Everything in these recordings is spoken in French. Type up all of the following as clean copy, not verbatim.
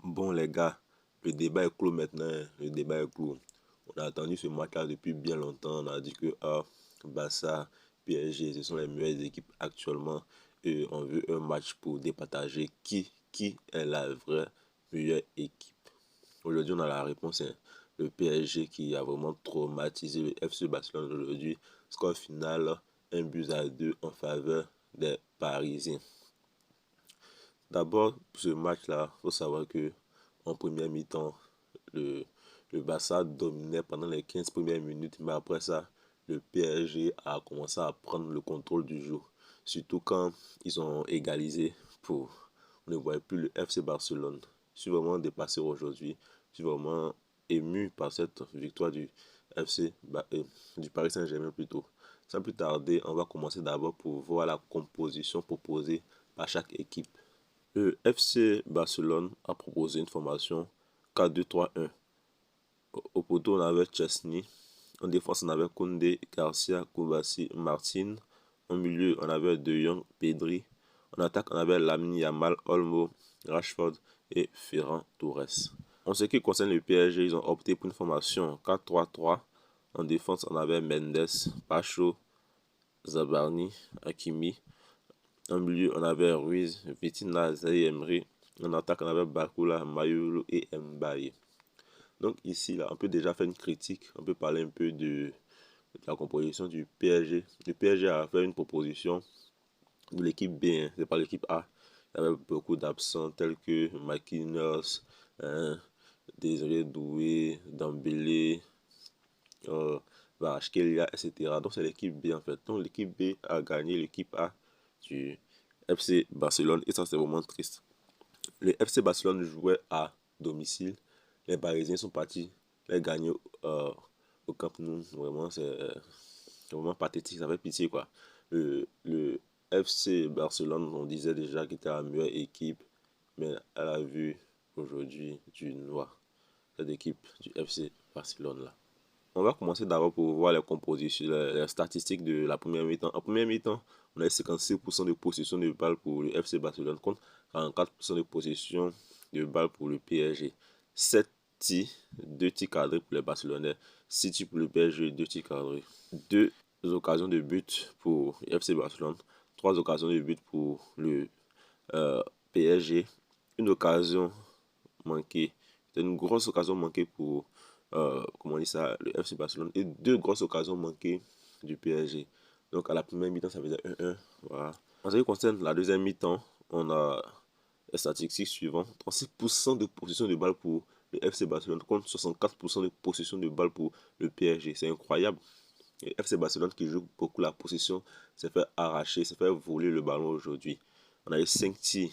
Bon les gars, le débat est clos maintenant, hein. Le débat est clos. On a attendu ce match-là depuis bien longtemps. On a dit que Barça, PSG, ce sont les meilleures équipes actuellement. Et on veut un match pour départager qui est la vraie meilleure équipe. Aujourd'hui, on a la réponse, hein. Le PSG qui a vraiment traumatisé le FC Barcelone aujourd'hui. Score final, 1-2 en faveur des Parisiens. D'abord, pour ce match-là, il faut savoir que en première mi-temps, le, le Barça dominait pendant les 15 premières minutes, mais après ça, le PSG a commencé à prendre le contrôle du jeu. Surtout quand ils ont égalisé pour... On ne voyait plus le FC Barcelone. Je suis vraiment dépassé aujourd'hui. Je suis vraiment ému par cette victoire du du Paris Saint-Germain plutôt. Sans plus tarder, on va commencer d'abord pour voir la composition proposée par chaque équipe. Le FC Barcelone a proposé une formation 4-2-3-1. Au poteau, on avait Chesney. En défense, on avait Koundé, Garcia, Koubassi, Martin. Au milieu, on avait De Jong, Pedri. En attaque, on avait Lamine Yamal, Olmo, Rashford et Ferran Torres. En ce qui concerne le PSG, ils ont opté pour une formation 4-3-3. En défense, on avait Mendes, Pacho, Zabarni, Hakimi. En milieu, on avait Ruiz, Vitinha, Zaïre Emery. En attaque, on avait Bakula, Mayulu et Mbaye. Donc ici, là, on peut déjà faire une critique. On peut parler un peu de la composition du PSG. Le PSG a fait une proposition de l'équipe B, hein, c'est pas l'équipe A. Il y avait beaucoup d'absents tels que Marquinhos, hein, Désiré Doué, Dembélé, Kvaratskhelia, etc. Donc c'est l'équipe B en fait. Donc l'équipe B a gagné l'équipe A du FC Barcelone et ça c'est vraiment triste. Le FC Barcelone jouait à domicile. Les Parisiens sont partis les gagner au Camp Nou. Vraiment c'est vraiment pathétique, ça fait pitié quoi. Le FC Barcelone, on disait déjà qu'il était la meilleure équipe, mais à la vue aujourd'hui du noir, cette équipe du FC Barcelone là. On va commencer d'abord pour voir les compositions, les statistiques de la première mi-temps. En première mi-temps, on a 56% de possession de balles pour le FC Barcelone contre 44% de possession de balles pour le PSG. 7 tirs, 2 tirs cadrés pour les Barcelonais, 6 tirs pour le PSG, 2 tirs cadrés. 2 occasions de but pour le FC Barcelone, 3 occasions de but pour le PSG, une occasion manquée. C'était une grosse occasion manquée pour comment on dit ça, le FC Barcelone et 2 grosses occasions manquées du PSG. Donc à la première mi-temps, ça faisait 1-1. Voilà. En ce qui concerne la deuxième mi-temps, on a les statistiques suivantes. 36% de possession de balle pour le FC Barcelone contre 64% de possession de balle pour le PSG. C'est incroyable. Le FC Barcelone qui joue beaucoup la possession s'est fait arracher, s'est fait voler le ballon aujourd'hui. On a eu 5 tirs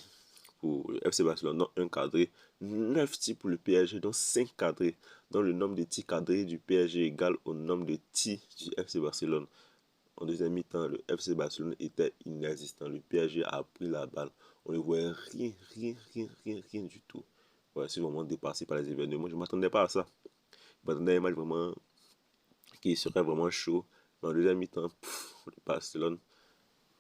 pour le FC Barcelone, donc 1 cadré, 9 tirs pour le PSG, donc 5 cadrés. Donc le nombre de tirs cadrés du PSG est égal au nombre de tirs du FC Barcelone. En deuxième mi-temps, le FC Barcelone était inexistant. Le PSG a pris la balle. On ne voyait rien du tout. Ouais, c'est vraiment dépassé par les événements. Je ne m'attendais pas à ça. Je m'attendais à un match vraiment qui serait vraiment chaud. Mais en deuxième mi-temps, le Barcelone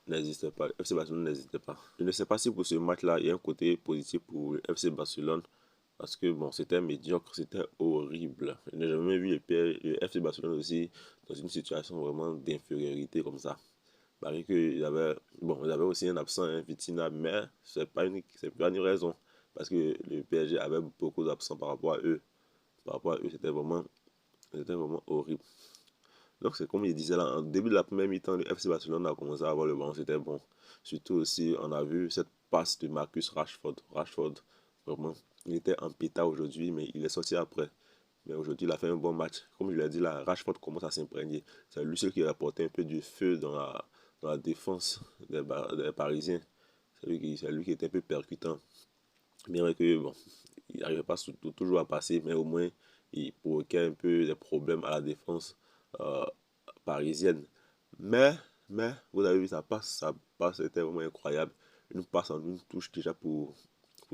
n'existait pas. Le FC Barcelone n'existait pas. Je ne sais pas si pour ce match-là, il y a un côté positif pour le FC Barcelone. Parce que bon, c'était médiocre, c'était horrible. Je n'ai jamais vu le FC Barcelone aussi dans une situation vraiment d'infériorité comme ça. Malgré qu'il avait, bon, il avait aussi un absent, un Vitinha, mais c'est pas une raison. Parce que le PSG avait beaucoup d'absents par rapport à eux. Par rapport à eux, c'était vraiment horrible. Donc c'est comme il disait là, en début de la première mi-temps, le FC Barcelone a commencé à avoir le ballon, c'était bon. Surtout aussi, on a vu cette passe de Marcus Rashford. Rashford, vraiment, il était en pétard aujourd'hui, mais il est sorti après. Mais aujourd'hui, il a fait un bon match. Comme je l'ai dit là, Rashford commence à s'imprégner. C'est lui seul qui a apporté un peu du feu dans la défense des Parisiens. C'est lui qui était un peu percutant. Bien que, bon, il n'arrivait pas toujours à passer, mais au moins, il provoquait un peu des problèmes à la défense euh, parisienne. Mais, vous avez vu, sa passe était vraiment incroyable. Une passe en une touche déjà pour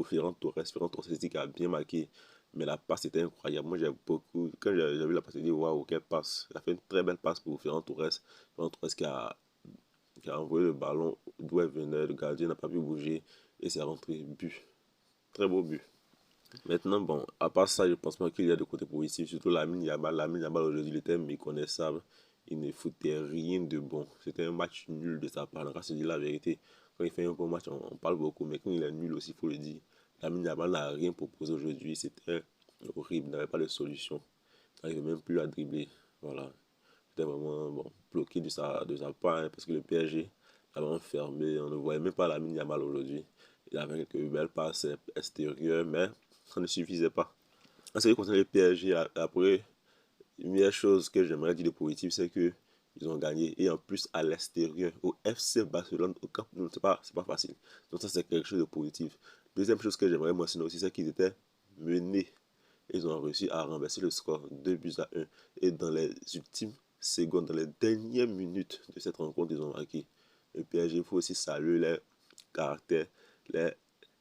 Ferran Torres. Ferran Torres qui a bien marqué. Mais la passe était incroyable. Moi, j'ai beaucoup. Quand j'ai vu la passe, j'ai dit waouh, quelle passe. Il a fait une très belle passe pour Ferran Torres. Ferran Torres qui a envoyé le ballon d'où elle venait. Le gardien n'a pas pu bouger. Et c'est rentré. But. Très beau but. Maintenant, bon, à part ça, je pense pas qu'il y a de côté positif, surtout Lamine Yamal. Lamine Yamal aujourd'hui, il était méconnaissable. Il ne foutait rien de bon. C'était un match nul de sa part. On va se dire la vérité. Quand il fait un bon match, on parle beaucoup, mais quand il est nul aussi, il faut le dire. Lamine Yamal n'a rien proposé aujourd'hui. C'était horrible. Il n'avait pas de solution. Il n'arrivait même plus à dribbler. Voilà. C'était vraiment bon, bloqué de sa part, hein, parce que le PSG l'avait enfermé. On ne voyait même pas Lamine Yamal aujourd'hui. Il avait quelques belles passes extérieures, mais ça ne suffisait pas. En ce qui concerne le PSG, après, une meilleure chose que j'aimerais dire de positif, c'est que ils ont gagné. Et en plus, à l'extérieur, au FC Barcelone, au Camp Nou, c'est pas facile. Donc ça, c'est quelque chose de positif. Deuxième chose que j'aimerais mentionner aussi, c'est qu'ils étaient menés. Ils ont réussi à renverser le score 2 buts à 1. Et dans les ultimes secondes, dans les dernières minutes de cette rencontre, ils ont marqué. Le PSG, il faut aussi saluer les caractères, les,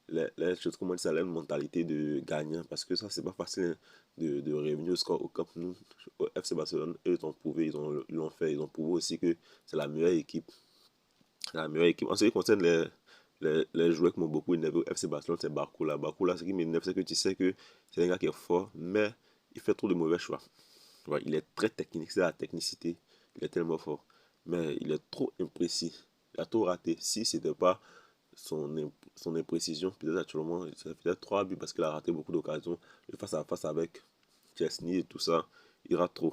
les choses, comment dire ça, la mentalité de gagnant. Parce que ça, c'est pas facile, hein, de revenir au score au Camp Nou. Au FC Barcelone, eux, ils ont prouvé, ils l'ont fait. Ils ont prouvé aussi que c'est la meilleure équipe. La meilleure équipe. En ce qui concerne les joueurs qui m'ont beaucoup énervé au FC Barcelone, c'est Barcola. Barcola, ce qui m'énerve, c'est que tu sais que c'est un gars qui est fort, mais il fait trop de mauvais choix. Ouais, il est très technique, c'est la technicité. Il est tellement fort. Mais il est trop imprécis. Il a tout raté. Si c'était pas son imprécision, peut-être actuellement, ça fait 3 buts parce qu'il a raté beaucoup d'occasions. Le face à face avec Chesney et tout ça, il rate trop.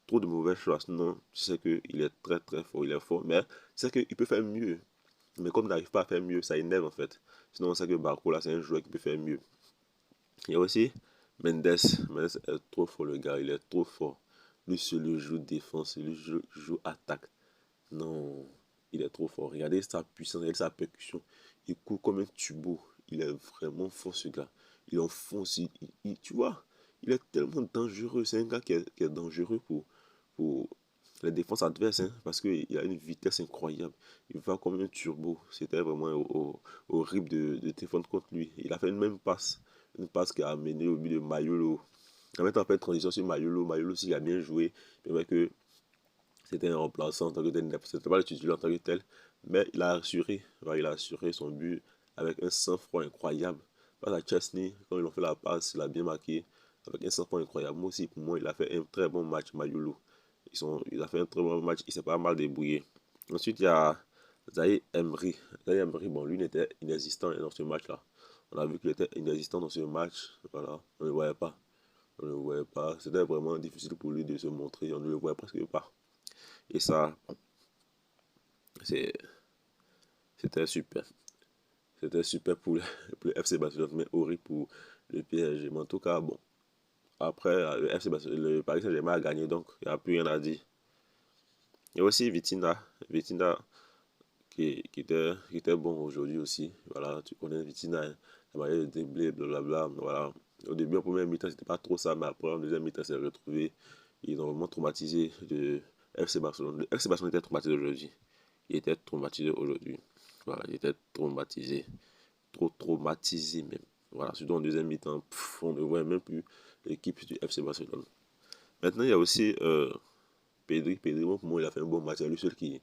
Trop de mauvais choix. Sinon, tu sais qu'il est très très fort. Il est fort. Mais tu sais qu'il peut faire mieux. Mais comme il n'arrive pas à faire mieux, ça énerve en fait. Sinon, on sait que Barcola, c'est un joueur qui peut faire mieux. Il y a aussi Mendes. Mendes est trop fort, le gars. Il est trop fort. Lui seul, il joue défense. Lui joue attaque. Non, il est trop fort. Regardez sa puissance, regardez sa percussion. Il court comme un tubo. Il est vraiment fort, ce gars. Il enfonce. Tu vois, il est tellement dangereux. C'est un gars qui est dangereux pour les défenses adverses, hein, parce qu'il a une vitesse incroyable. Il va comme un turbo. C'était vraiment horrible de défendre contre lui. Il a fait une passe qui a amené au but de Mayolo. En même temps, on fait une transition sur Mayolo. Mayolo aussi, il a bien joué. C'est vrai que c'était un remplaçant en tant que tel. C'était pas le titulaire en tant que tel. Mais il a assuré. Ouais, il a assuré son but avec un sang-froid incroyable. Face à Chesney, quand ils ont fait la passe, il a bien marqué. Avec un sang-froid incroyable. Moi aussi, pour moi, il a fait un très bon match, Mayolo. Il a fait un très bon match. Il s'est pas mal débrouillé. Ensuite, il y a Zaïre Emery. Zaïre Emery, bon, lui, il était inexistant dans ce match-là. On a vu qu'il était inexistant dans ce match. Voilà, on ne le voyait pas. On ne le voyait pas. C'était vraiment difficile pour lui de se montrer. On ne le voyait presque pas. Et ça, c'est- c'était super. C'était super pour le FC Barcelone, mais horrible pour le PSG. Mais en tout cas, bon. Après, le FC Barcelone, le Paris Saint-Germain a gagné, donc il n'y a plus rien à dire. Il y a aussi Vitinha. Vitinha qui était bon aujourd'hui aussi. Voilà, tu connais Vitinha, hein, la manière de dribbler, blablabla. Voilà. Au début, en première mi-temps, c'était pas trop ça, mais après, en deuxième mi-temps, c'est retrouvé. Ils ont vraiment traumatisé le FC Barcelone. Le FC Barcelone était traumatisé aujourd'hui. Il était traumatisé aujourd'hui. Voilà, il était traumatisé. Trop traumatisé même. Voilà, surtout en deuxième mi-temps, on ne voit même plus l'équipe du FC Barcelone. Maintenant, il y a aussi Pedri. Pedri, pour moi, il a fait un bon match. C'est lui seul qui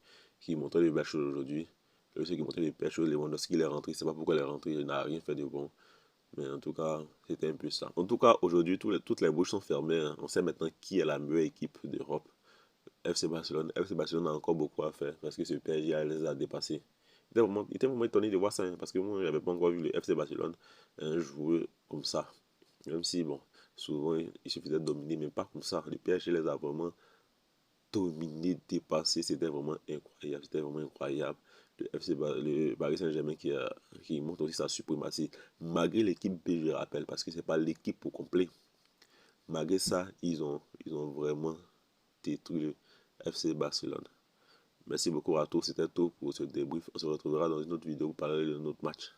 montrait les belles choses aujourd'hui. Le seul qui montrait les belles choses. Lewandowski, il est rentré. Je ne sais pas pourquoi il est rentré. Il n'a rien fait de bon. Mais en tout cas, c'était un peu ça. En tout cas, aujourd'hui, toutes les bouches sont fermées, hein. On sait maintenant qui est la meilleure équipe d'Europe. FC Barcelone. FC Barcelone a encore beaucoup à faire parce que ce PSG les a dépassés. Il était vraiment étonné de voir ça, hein, parce que moi, je n'avais pas encore vu le FC Barcelone jouer comme ça. Même si, bon, souvent, il suffisait de dominer, mais pas comme ça. Le PSG les a vraiment dominés, dépassés. C'était vraiment incroyable. C'était vraiment incroyable. Le Paris Saint-Germain qui montre aussi sa suprématie, malgré l'équipe B, je rappelle, parce que c'est pas l'équipe au complet. Malgré ça, ils ont vraiment détruit le FC Barcelone. Merci beaucoup à tous. C'était tout pour ce débrief. On se retrouvera dans une autre vidéo pour parler de notre match.